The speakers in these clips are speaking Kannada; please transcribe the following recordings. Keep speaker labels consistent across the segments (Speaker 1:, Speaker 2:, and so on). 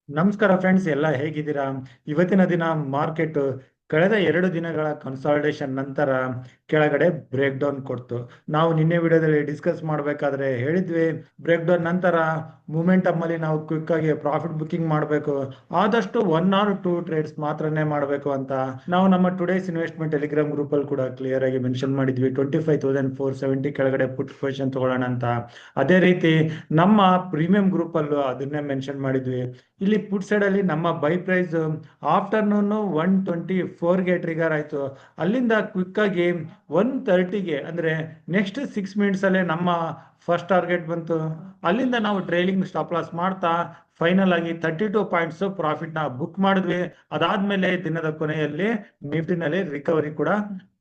Speaker 1: ನಮಸ್ಕಾರ ಫ್ರೆಂಡ್ಸ್, ಎಲ್ಲ ಹೇಗಿದ್ದೀರಾ? ಇವತ್ತಿನ ದಿನ ಮಾರ್ಕೆಟ್ ಕಳೆದ 2 ದಿನಗಳ ಕನ್ಸಾಲಿಡೇಷನ್ ನಂತರ ಕೆಳಗಡೆ ಬ್ರೇಕ್ ಡೌನ್ ಕೊಡ್ತು. ನಾವು ನಿನ್ನೆ ವಿಡಿಯೋದಲ್ಲಿ ಡಿಸ್ಕಸ್ ಮಾಡಬೇಕಾದ್ರೆ ಹೇಳಿದ್ವಿ, ಬ್ರೇಕ್ ಡೌನ್ ನಂತರ ಮೂಮೆಂಟಮ್ ಅಲ್ಲಿ ನಾವು ಕ್ವಿಕ್ ಆಗಿ ಪ್ರಾಫಿಟ್ ಬುಕಿಂಗ್ ಮಾಡಬೇಕು, ಆದಷ್ಟು 1 or 2 ಟ್ರೇಡ್ಸ್ ಮಾತ್ರನೇ ಮಾಡಬೇಕು ಅಂತ. ನಾವು ನಮ್ಮ ಟುಡೇಸ್ ಇನ್ವೆಸ್ಟ್ಮೆಂಟ್ ಟೆಲಿಗ್ರಾಮ್ ಗ್ರೂಪ್ ಅಲ್ಲಿ ಕೂಡ ಕ್ಲಿಯರ್ ಆಗಿ ಮೆನ್ಷನ್ ಮಾಡಿದ್ವಿ, 25,470 ಕೆಳಗಡೆ ಪುಟ್ ಪೊಸಿಷನ್ ತಗೊಳ್ಳೋಣ ಅಂತ. ಅದೇ ರೀತಿ ನಮ್ಮ ಪ್ರೀಮಿಯಂ ಗ್ರೂಪ್ ಅಲ್ಲೂ ಅದನ್ನೇ ಮೆನ್ಷನ್ ಮಾಡಿದ್ವಿ. ಇಲ್ಲಿ ಪುಟ್ ಸೈಡ್ ಅಲ್ಲಿ ನಮ್ಮ ಬೈ ಪ್ರೈಸ್ ಆಫ್ಟರ್ನೂನ್ 124ಗೆ ಟ್ರಿಗರ್ ಆಯ್ತು. ಅಲ್ಲಿಂದ ಕ್ವಿಕ್ ಆಗಿ 130ಗೆ ಅಂದ್ರೆ ನೆಕ್ಸ್ಟ್ 6 ಮಿನಿಟ್ಸ್ ಅಲ್ಲೇ ನಮ್ಮ ಫಸ್ಟ್ ಟಾರ್ಗೆಟ್ ಬಂತು. ಅಲ್ಲಿಂದ ನಾವು ಟ್ರೈಲಿಂಗ್ ಸ್ಟಾಪ್ ಲಾಸ್ ಮಾಡ್ತಾ ಫೈನಲ್ ಆಗಿ 32 ಪಾಯಿಂಟ್ಸ್ ಪ್ರಾಫಿಟ್ ನ ಬುಕ್ ಮಾಡಿದ್ವಿ. ಅದಾದ್ಮೇಲೆ ದಿನದ ಕೊನೆಯಲ್ಲಿ ನಿಫ್ಟಿನಲ್ಲಿ ರಿಕವರಿ ಕೂಡ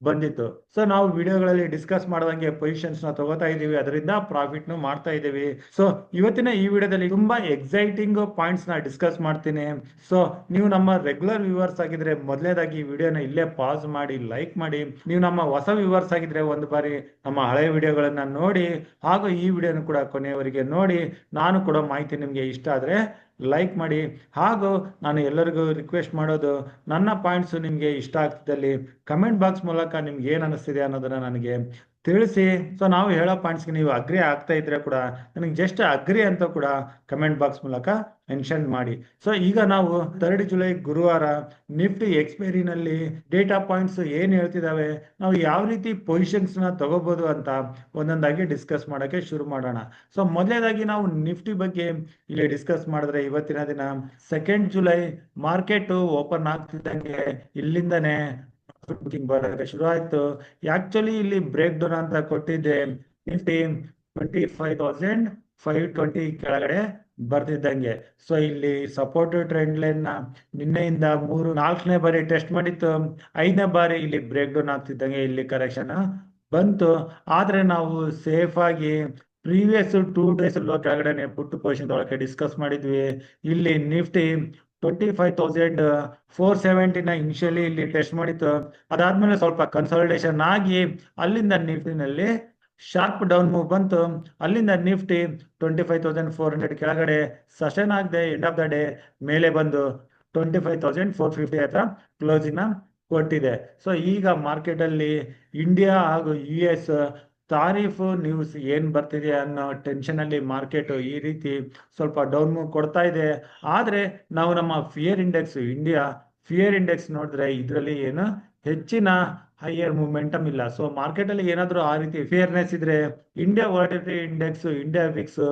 Speaker 1: ಬಂದಿತ್ತು. ಸೊ ನಾವು ವಿಡಿಯೋಗಳಲ್ಲಿ ಡಿಸ್ಕಸ್ ಮಾಡುವಂಗೆ ಪೊಸಿಷನ್ಸ್ ನ ತಗೋತಾ ಇದೀವಿ, ಅದರಿಂದ ಪ್ರಾಫಿಟ್ ನು ಮಾಡ್ತಾ ಇದೀವಿ. ಸೊ ಇವತ್ತಿನ ಈ ವಿಡಿಯೋದಲ್ಲಿ ತುಂಬಾ ಎಕ್ಸೈಟಿಂಗ್ ಪಾಯಿಂಟ್ಸ್ ನ ಡಿಸ್ಕಸ್ ಮಾಡ್ತೀನಿ. ಸೊ ನೀವು ನಮ್ಮ ರೆಗ್ಯುಲರ್ ವ್ಯೂವರ್ಸ್ ಆಗಿದ್ರೆ ಮೊದಲನೇದಾಗಿ ವಿಡಿಯೋನ ಇಲ್ಲೇ ಪಾಸ್ ಮಾಡಿ ಲೈಕ್ ಮಾಡಿ. ನೀವು ನಮ್ಮ ಹೊಸ ವ್ಯೂವರ್ಸ್ ಆಗಿದ್ರೆ ಒಂದು ಬಾರಿ ನಮ್ಮ ಹಳೆಯ ವಿಡಿಯೋಗಳನ್ನ ನೋಡಿ, ಹಾಗೂ ಈ ವಿಡಿಯೋನ ಕೂಡ ಕೊನೆಯವರೆಗೆ ನೋಡಿ. ನಾನು ಕೊಡೋ ಮಾಹಿತಿ ನಿಮ್ಗೆ ಇಷ್ಟ ಆದ್ರೆ ಲೈಕ್ ಮಾಡಿ. ಹಾಗೂ ನಾನು ಎಲ್ಲರಿಗೂ ರಿಕ್ವೆಸ್ಟ್ ಮಾಡೋದು, ನನ್ನ ಪಾಯಿಂಟ್ಸ್ ನಿಮ್ಗೆ ಇಷ್ಟ ಆಗ್ತಿದ್ದಲ್ಲಿ ಕಮೆಂಟ್ ಬಾಕ್ಸ್ ಮೂಲಕ ನಿಮ್ಗೆ ಏನ್ ಅನಿಸ್ತಿದೆ ಅನ್ನೋದನ್ನ ನನಗೆ ತಿಳಿಸಿ. ಸೊ ನಾವು ಹೇಳೋ ಪಾಯಿಂಟ್ಸ್ಗೆ ನೀವು ಅಗ್ರಿ ಆಗ್ತಾ ಇದ್ರೆ ಕೂಡ ನನಗೆ ಜಸ್ಟ್ ಅಗ್ರಿ ಅಂತ ಕೂಡ ಕಮೆಂಟ್ ಬಾಕ್ಸ್ ಮೂಲಕ ಮೆನ್ಷನ್ ಮಾಡಿ. ಸೊ ಈಗ ನಾವು 3 ಜುಲೈ ಗುರುವಾರ ನಿಫ್ಟಿ ಎಕ್ಸ್ಪೈರಿನಲ್ಲಿ ಡೇಟಾ ಪಾಯಿಂಟ್ಸ್ ಏನ್ ಹೇಳ್ತಿದಾವೆ, ನಾವು ಯಾವ ರೀತಿ ಪೊಸಿಷನ್ಸ್ ನ ತಗೋಬಹುದು ಅಂತ ಒಂದೊಂದಾಗಿ ಡಿಸ್ಕಸ್ ಮಾಡಕ್ಕೆ ಶುರು ಮಾಡೋಣ. ಸೊ ಮೊದಲನೇದಾಗಿ ನಾವು ನಿಫ್ಟಿ ಬಗ್ಗೆ ಇಲ್ಲಿ ಡಿಸ್ಕಸ್ ಮಾಡಿದ್ರೆ, ಇವತ್ತಿನ ದಿನ 2 ಜುಲೈ ಮಾರ್ಕೆಟ್ ಓಪನ್ ಆಗ್ತಿದ್ದಂಗೆ ಇಲ್ಲಿಂದನೇ ಬುಕಿಂಗ್ ಬರೋಕ್ಕೆ ಶುರು ಆಯ್ತು. ಆಕ್ಚುಲಿ ಇಲ್ಲಿ ಬ್ರೇಕ್ ಡೌನ್ ಅಂತ ಕೊಟ್ಟಿದ್ದೆ, ನಿಫ್ಟಿ 25,520 ಕೆಳಗಡೆ ಬರ್ತಿದ್ದಂಗೆ. ಸೊ ಇಲ್ಲಿ ಸಪೋರ್ಟ್ ಟ್ರೆಂಡ್ ಲೈನ್ ನ ನಿನ್ನೆಯಿಂದ 4ನೇ ಬಾರಿ ಟೆಸ್ಟ್ ಮಾಡಿತ್ತು. 5ನೇ ಬಾರಿ ಇಲ್ಲಿ ಬ್ರೇಕ್ ಡೌನ್ ಆಗ್ತಿದ್ದಂಗೆ ಇಲ್ಲಿ ಕರೆಕ್ಷನ್ ಬಂತು. ಆದ್ರೆ ನಾವು ಸೇಫ್ ಆಗಿ ಪ್ರೀವಿಯಸ್ 2 ಡೇಸ್ ಕೆಳಗಡೆ ಪುಟ್ ಪೊಸಿಷನ್ ತೊಗೊಳಕ್ಕೆ ಡಿಸ್ಕಸ್ ಮಾಡಿದ್ವಿ. ಇಲ್ಲಿ ನಿಫ್ಟಿ 25,470ನ ಇನಿಷಿಯಲಿ ಇಲ್ಲಿ ಟೆಸ್ಟ್ ಮಾಡಿತ್ತು. ಅದಾದ್ಮೇಲೆ ಸ್ವಲ್ಪ ಕನ್ಸಾಲಿಡೇಷನ್ ಆಗಿ ಅಲ್ಲಿಂದ ನಿಫ್ಟಿನಲ್ಲಿ ಶಾರ್ಪ್ ಡೌನ್ ಮೂವ್ ಬಂತು. ಅಲ್ಲಿಂದ ನಿಫ್ಟಿ 25,400 ಕೆಳಗಡೆ ಸಸ್ಟೈನ್ ಆಗದೆ ಎಂಡ್ ಆಫ್ ದ ಡೇ ಮೇಲೆ ಬಂದು 25,450 ಹತ್ರ ಕ್ಲೋಸಿಂಗ್ ನ ಕೊಟ್ಟಿದೆ. ಸೊ ಈಗ ಮಾರ್ಕೆಟ್ ಅಲ್ಲಿ ಇಂಡಿಯಾ ಹಾಗೂ US ತಾರೀಫ್ ನ್ಯೂಸ್ ಏನ್ ಬರ್ತಿದೆ ಅನ್ನೋ ಟೆನ್ಷನ್ ಅಲ್ಲಿ ಮಾರ್ಕೆಟ್ ಈ ರೀತಿ ಸ್ವಲ್ಪ ಡೌನ್ ಮೂವ್ ಕೊಡ್ತಾ ಇದೆ. ಆದ್ರೆ ನಾವು ನಮ್ಮ fear index, India fear index ನೋಡಿದ್ರೆ ಇದರಲ್ಲಿ ಏನು ಹೆಚ್ಚಿನ ಹೈಯರ್ ಮೂಮೆಂಟಮ್ ಇಲ್ಲ. ಸೊ ಮಾರ್ಕೆಟ್ ಅಲ್ಲಿ ಏನಾದ್ರೂ ಆ ರೀತಿ ಫಿಯರ್ನೆಸ್ ಇದ್ರೆ India volatility index, India Vicks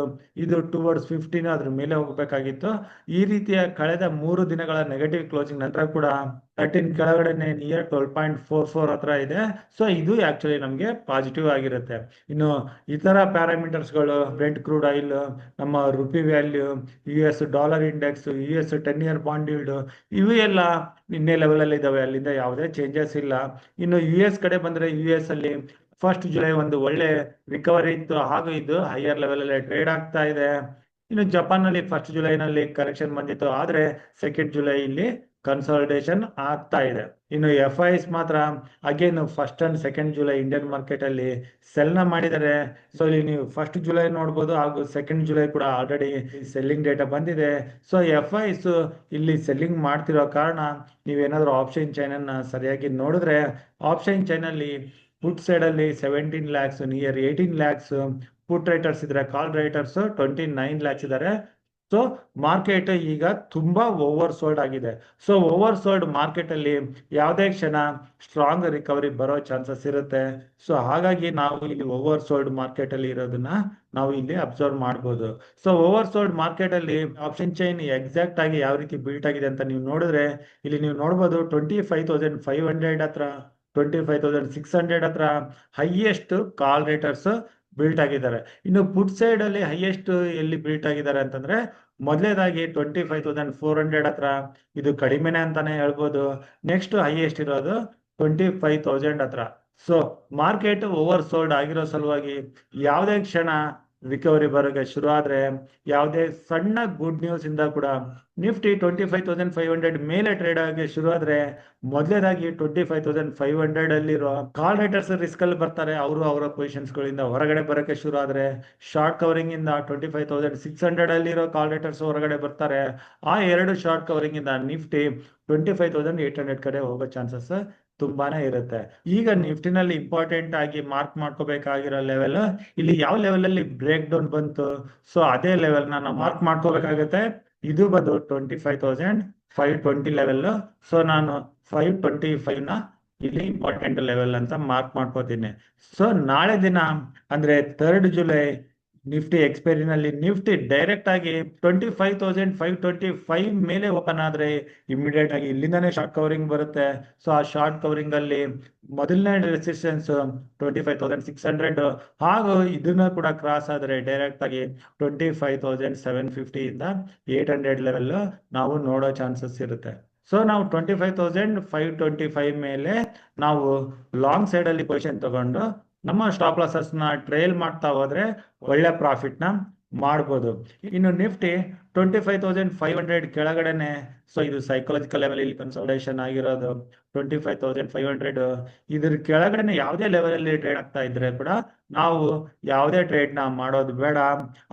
Speaker 1: ಇದು ಟುವರ್ಡ್ಸ್ 15 ಅದ್ರ ಮೇಲೆ ಹೋಗ್ಬೇಕಾಗಿತ್ತು. ಈ ರೀತಿಯ ಕಳೆದ 3 ದಿನಗಳ ನೆಗೆಟಿವ್ ಕ್ಲೋಸಿಂಗ್ ನಂತರ ಕೂಡ 13 ಕೆಳಗಡೆ ನಿಯರ್ 12.44 ಹತ್ರ ಇದೆ. ಸೊ ಇದು ಆಕ್ಚುಲಿ ನಮ್ಗೆ ಪಾಸಿಟಿವ್ ಆಗಿರುತ್ತೆ. ಇನ್ನು ಇತರ ಪ್ಯಾರಾಮೀಟರ್ಸ್ ಗಳು, ಬ್ರೆಂಟ್ ಕ್ರೂಡ್ ಆಯಿಲ್, ನಮ್ಮ rupee value, US dollar index, US 10-year bond yield, ಇವು ಎಲ್ಲ ನಿನ್ನೆ ಲೆವೆಲ್ ಅಲ್ಲಿ ಇದಾವೆ, ಅಲ್ಲಿಂದ ಯಾವುದೇ ಚೇಂಜಸ್ ಇಲ್ಲ. ಇನ್ನು US ಕಡೆ ಬಂದ್ರೆ US ಅಲ್ಲಿ 1 ಜುಲೈ ಒಂದು ಒಳ್ಳೆ ರಿಕವರಿ ಇತ್ತು, ಹಾಗೂ ಇದು ಹೈಯರ್ ಲೆವೆಲ್ ಅಲ್ಲಿ ಟ್ರೇಡ್ ಆಗ್ತಾ ಇದೆ. ಇನ್ನು ಜಪಾನ್ ನಲ್ಲಿ 1 ಜುಲೈನಲ್ಲಿ ಕರೆಕ್ಷನ್ ಬಂದಿತ್ತು, ಆದ್ರೆ 2 ಜುಲೈ ಇಲ್ಲಿ ಕನ್ಸಾಲಿಡೇಷನ್ ಆಗ್ತಾ ಇದೆ. ಇನ್ನು FIs ಮಾತ್ರ again 1 and 2 July Indian market ಅಲ್ಲಿ ಸೆಲ್ ನ ಮಾಡಿದ್ದಾರೆ. ಸೊ ಇಲ್ಲಿ ನೀವು 1 ಜುಲೈ ನೋಡ್ಬೋದು, ಹಾಗೂ 2 ಜುಲೈ ಕೂಡ ಆಲ್ರೆಡಿ ಸೆಲ್ಲಿಂಗ್ ಡೇಟಾ ಬಂದಿದೆ. ಸೊ FIs ಇಲ್ಲಿ ಸೆಲ್ಲಿಂಗ್ ಮಾಡ್ತಿರೋ ಕಾರಣ ನೀವೇನಾದ್ರೂ ಆಪ್ಷನ್ ಚೈನ್ ಅನ್ನ ಸರಿಯಾಗಿ ನೋಡಿದ್ರೆ, ಆಪ್ಷನ್ ಚೈನ್ ಅಲ್ಲಿ ಪುಟ್ ಸೈಡ್ ಅಲ್ಲಿ 17 lakhs, ನಿಯರ್ 18 lakhs ಪುಟ್ ರೈಟರ್ಸ್ ಇದ್ರೆ, ಕಾಲ್ ರೈಟರ್ಸ್ 29 lakhs ಇದ್ದಾರೆ. ಸೊ ಮಾರ್ಕೆಟ್ ಈಗ ತುಂಬಾ ಓವರ್ ಸೋಲ್ಡ್ ಆಗಿದೆ. ಸೊ ಓವರ್ ಸೋಲ್ಡ್ ಮಾರ್ಕೆಟ್ ಅಲ್ಲಿ ಯಾವುದೇ ಕ್ಷಣ ಸ್ಟ್ರಾಂಗ್ ರಿಕವರಿ ಬರೋ ಚಾನ್ಸಸ್ ಇರುತ್ತೆ. ಸೊ ಹಾಗಾಗಿ ನಾವು ಇಲ್ಲಿ ಓವರ್ ಸೋಲ್ಡ್ ಮಾರ್ಕೆಟ್ ಅಲ್ಲಿ ಇರೋದನ್ನ ನಾವು ಇಲ್ಲಿ ಅಬ್ಸರ್ವ್ ಮಾಡಬಹುದು. ಸೊ ಓವರ್ ಸೋಲ್ಡ್ ಮಾರ್ಕೆಟ್ ಅಲ್ಲಿ ಆಪ್ಷನ್ ಚೈನ್ ಎಕ್ಸಾಕ್ಟ್ ಆಗಿ ಯಾವ ರೀತಿ ಬಿಲ್ಟ್ ಆಗಿದೆ ಅಂತ ನೀವು ನೋಡಿದ್ರೆ, ಇಲ್ಲಿ ನೀವು ನೋಡಬಹುದು 25,500 ಹತ್ರ, 25,600 ಹತ್ರ ಹೈಯೆಸ್ಟ್ ಕಾಲ್ ರೇಟರ್ಸ್ ಬಿಲ್ಟ್ ಆಗಿದ್ದಾರೆ. ಇನ್ನು ಪುಟ್ ಸೈಡ್ ಅಲ್ಲಿ ಹೈಯೆಸ್ಟ್ ಎಲ್ಲಿ ಬಿಲ್ಟ್ ಆಗಿದ್ದಾರೆ ಅಂತಂದ್ರೆ, ಮೊದಲೇದಾಗಿ 25,400 ಹತ್ರ, ಇದು ಕಡಿಮೆನೆ ಅಂತಾನೆ ಹೇಳ್ಬೋದು. ನೆಕ್ಸ್ಟ್ ಹೈಯೆಸ್ಟ್ ಇರೋದು 25,000 ಹತ್ರ. ಸೊ ಮಾರ್ಕೆಟ್ ಓವರ್ ಸೋಲ್ಡ್ ಆಗಿರೋ ಸಲುವಾಗಿ ಯಾವುದೇ ಕ್ಷಣ ರಿಕವರಿ ಬರೋಕೆ ಶುರು ಆದ್ರೆ ಯಾವುದೇ ಸಣ್ಣ ಗುಡ್ ನ್ಯೂಸ್ ಇಂದ ಕೂಡ ನಿಫ್ಟಿ 25,500 ಮೇಲೆ ಟ್ರೇಡ್ ಆಗಿ ಶುರು ಆದ್ರೆ ಮೊದಲೇದಾಗಿ 25,500 ಅಲ್ಲಿರೋ ಕಾಲ್ ರೈಟರ್ಸ್ ರಿಸ್ಕ್ ಅಲ್ಲಿ ಬರ್ತಾರೆ. ಅವರು ಅವರ ಪೊಸಿಷನ್ಸ್ ಗಳಿಂದ ಹೊರಗಡೆ ಬರೋಕೆ ಶುರು ಆದ್ರೆ ಶಾರ್ಟ್ ಕವರಿಂಗ್ ಇಂದ 25,600 ಅಲ್ಲಿರೋ ಕಾಲ್ ರೈಟರ್ಸ್ ಹೊರಗಡೆ ಬರ್ತಾರೆ. ಆ ಎರಡು ಶಾರ್ಟ್ ಕವರಿಂಗ್ ಇಂದ ನಿಫ್ಟಿ 25,800 ಕಡೆ ಹೋಗೋ ಚಾನ್ಸಸ್ ತುಂಬಾನೇ ಇರುತ್ತೆ. ಈಗ ನಿಫ್ಟಿನಲ್ಲಿ ಇಂಪಾರ್ಟೆಂಟ್ ಆಗಿ ಮಾರ್ಕ್ ಮಾಡ್ಕೋಬೇಕಾಗಿರೋ ಲೆವೆಲ್ ಇಲ್ಲಿ ಯಾವ ಲೆವೆಲ್ ಅಲ್ಲಿ ಬ್ರೇಕ್ ಡೌನ್ ಬಂತು, ಸೊ ಅದೇ ಲೆವೆಲ್ ನಾವು ಮಾರ್ಕ್ ಮಾಡ್ಕೋಬೇಕಾಗುತ್ತೆ. ಇದು ಬಂದು 25,520 ಲೆವೆಲ್. ಸೊ ನಾನು 525 ನ ಇಲ್ಲಿ ಇಂಪಾರ್ಟೆಂಟ್ ಲೆವೆಲ್ ಅಂತ ಮಾರ್ಕ್ ಮಾಡ್ಕೋತೀನಿ. ಸೊ ನಾಳೆ ದಿನ ಅಂದ್ರೆ 3rd ಜುಲೈ ನಿಫ್ಟಿ ಎಕ್ಸ್ಪೈರಿನಲ್ಲಿ ನಿಫ್ಟಿ ಡೈರೆಕ್ಟ್ ಆಗಿ 25,525 ಮೇಲೆ ಓಪನ್ ಆದ್ರೆ ಇಮಿಡಿಯೇಟ್ ಆಗಿ ಇಲ್ಲಿಂದಾನೇ ಶಾರ್ಟ್ ಕವರಿಂಗ್ ಬರುತ್ತೆ. ಸೊ ಆ ಶಾರ್ಟ್ ಕವರಿಂಗ್ ಅಲ್ಲಿ ಮೊದಲನೇ ರೆಸಿಸ್ಟೆನ್ಸ್ 25,600 ಹಾಗೂ ಇದನ್ನ ಕೂಡ ಕ್ರಾಸ್ ಆದ್ರೆ ಡೈರೆಕ್ಟ್ ಆಗಿ 25,750 ಇಂದ 800 ಲೆವೆಲ್ ನಾವು ನೋಡೋ ಚಾನ್ಸಸ್ ಇರುತ್ತೆ. ಸೊ ನಾವು 25,525 ಮೇಲೆ ನಾವು ಲಾಂಗ್ ಸೈಡ್ ಅಲ್ಲಿ ಪೊಸಿಷನ್ ತಗೊಂಡು ನಮ್ಮ ಸ್ಟಾಪ್ ಲಾಸಸ್ ನ ಟ್ರೇಲ್ ಮಾಡ್ತಾ ಹೋದ್ರೆ ಒಳ್ಳೆ ಪ್ರಾಫಿಟ್ ನ ಮಾಡ್ಬೋದು. ಇನ್ನು ನಿಫ್ಟಿ 25,500 ಕೆಳಗಡೆನೆ, ಸೊ ಇದು ಸೈಕಾಲಜಿಕಲ್ ಲೆವೆಲ್ ಇಲ್ಲಿ ಕನ್ಸಲ್ಟೇಷನ್ ಆಗಿರೋದು 25,500. ಇದ್ರ ಕೆಳಗಡೆನೆ ಯಾವುದೇ ಲೆವೆಲ್ ಅಲ್ಲಿ ಟ್ರೇಡ್ ಆಗ್ತಾ ಇದ್ರೆ ಕೂಡ ನಾವು ಯಾವುದೇ ಟ್ರೇಡ್ ನ ಮಾಡೋದು ಬೇಡ.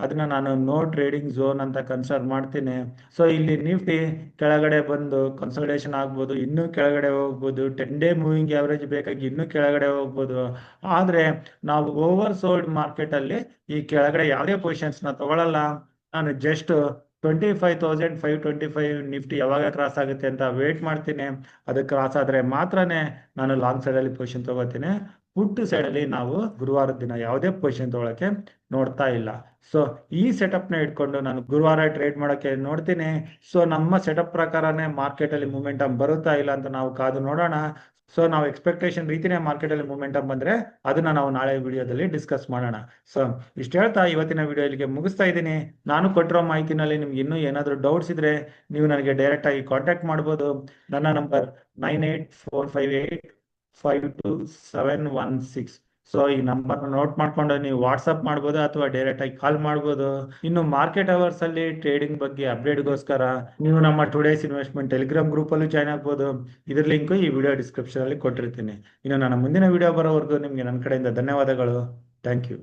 Speaker 1: ಅದನ್ನ ನಾನು ನೋ ಟ್ರೇಡಿಂಗ್ ಝೋನ್ ಅಂತ ಕನ್ಸಿಡರ್ ಮಾಡ್ತೀನಿ. ಸೊ ಇಲ್ಲಿ ನಿಫ್ಟಿ ಕೆಳಗಡೆ ಬಂದು ಕನ್ಸಲ್ಟೇಷನ್ ಆಗ್ಬೋದು, ಇನ್ನೂ ಕೆಳಗಡೆ ಹೋಗ್ಬೋದು, 10 ಡೇ ಮೂವಿಂಗ್ ಆವರೇಜ್ ಬೇಕಾಗಿ ಇನ್ನೂ ಕೆಳಗಡೆ ಹೋಗ್ಬೋದು. ಆದ್ರೆ ನಾವು ಓವರ್ ಸೋಲ್ಡ್ ಮಾರ್ಕೆಟ್ ಅಲ್ಲಿ ಈ ಕೆಳಗಡೆ ಯಾವುದೇ ಪೊಸಿಷನ್ಸ್ ನ ತಗೊಳ್ಳಲ್ಲ. ನಾನು ಜಸ್ಟ್ 25,525 ನಿಫ್ಟಿ ಯಾವಾಗ ಕ್ರಾಸ್ ಆಗುತ್ತೆ ಅಂತ ವೇಟ್ ಮಾಡ್ತೀನಿ. ಅದು ಕ್ರಾಸ್ ಆದ್ರೆ ಮಾತ್ರನೇ ನಾನು ಲಾಂಗ್ ಸೈಡ್ ಅಲ್ಲಿ ಪೊಸಿಷನ್ ತಗೋತೀನಿ. ಪುಟ್ ಸೈಡ್ ಅಲ್ಲಿ ನಾವು ಗುರುವಾರದ ದಿನ ಯಾವುದೇ ಪೊಸಿಷನ್ ತಗೊಳಕ್ಕೆ ನೋಡ್ತಾ ಇಲ್ಲ. ಸೊ ಈ ಸೆಟಪ್ ನ ಇಟ್ಕೊಂಡು ನಾನು ಗುರುವಾರ ಟ್ರೇಡ್ ಮಾಡಕ್ಕೆ ನೋಡ್ತೀನಿ. ಸೊ ನಮ್ಮ ಸೆಟಪ್ ಪ್ರಕಾರನೇ ಮಾರ್ಕೆಟ್ ಅಲ್ಲಿ ಮೂಮೆಂಟಮ್ ಬರುತ್ತಾ ಇಲ್ಲ ಅಂತ ನಾವು ಕಾದು ನೋಡೋಣ. ಸೊ ನಾವು ಎಕ್ಸ್ಪೆಕ್ಟೇಷನ್ ರೀತಿನೇ ಮಾರ್ಕೆಟ್ ಅಲ್ಲಿ ಮೂಮೆಂಟಮ್ ಬಂದ್ರೆ ಅದನ್ನ ನಾವು ನಾಳೆ ವಿಡಿಯೋದಲ್ಲಿ ಡಿಸ್ಕಸ್ ಮಾಡೋಣ. ಸೊ ಇಷ್ಟು ಹೇಳ್ತಾ ಇವತ್ತಿನ ವಿಡಿಯೋ ಇಲ್ಲಿಗೆ ಮುಗಿಸ್ತಾ ಇದ್ದೀನಿ. ನಾನು ಕೊಟ್ಟಿರೋ ಮಾಹಿತಿನಲ್ಲಿ ನಿಮ್ಗೆ ಇನ್ನೂ ಏನಾದರೂ ಡೌಟ್ಸ್ ಇದ್ರೆ ನೀವು ನನಗೆ ಡೈರೆಕ್ಟ್ ಆಗಿ ಕಾಂಟ್ಯಾಕ್ಟ್ ಮಾಡ್ಬೋದು. ನನ್ನ ನಂಬರ್ 9845852716. ಸೊ ಈ ನಂಬರ್ ನೋಟ್ ಮಾಡ್ಕೊಂಡು ನೀವು ವಾಟ್ಸಪ್ ಮಾಡ್ಬೋದು ಅಥವಾ ಡೈರೆಕ್ಟ್ ಆಗಿ ಕಾಲ್ ಮಾಡ್ಬೋದು. ಇನ್ನು ಮಾರ್ಕೆಟ್ ಅವರ್ಸ್ ಅಲ್ಲಿ ಟ್ರೇಡಿಂಗ್ ಬಗ್ಗೆ ಅಪ್ಡೇಟ್ಗೋಸ್ಕರ ನೀವು ನಮ್ಮ ಟುಡೇಸ್ ಇನ್ವೆಸ್ಟ್ಮೆಂಟ್ ಟೆಲಿಗ್ರಾಮ್ ಗ್ರೂಪ್ ಅಲ್ಲೂ ಜಾಯ್ನ್ ಆಗ್ಬೋದು. ಇದ್ರ ಲಿಂಕ್ ಈ ವಿಡಿಯೋ ಡಿಸ್ಕ್ರಿಪ್ಷನ್ ಅಲ್ಲಿ ಕೊಟ್ಟಿರ್ತೀನಿ. ಇನ್ನು ನನ್ನ ಮುಂದಿನ ವಿಡಿಯೋ ಬರೋವರೆಗೂ ನಿಮ್ಗೆ ನನ್ನ ಕಡೆಯಿಂದ ಧನ್ಯವಾದಗಳು. Thank you.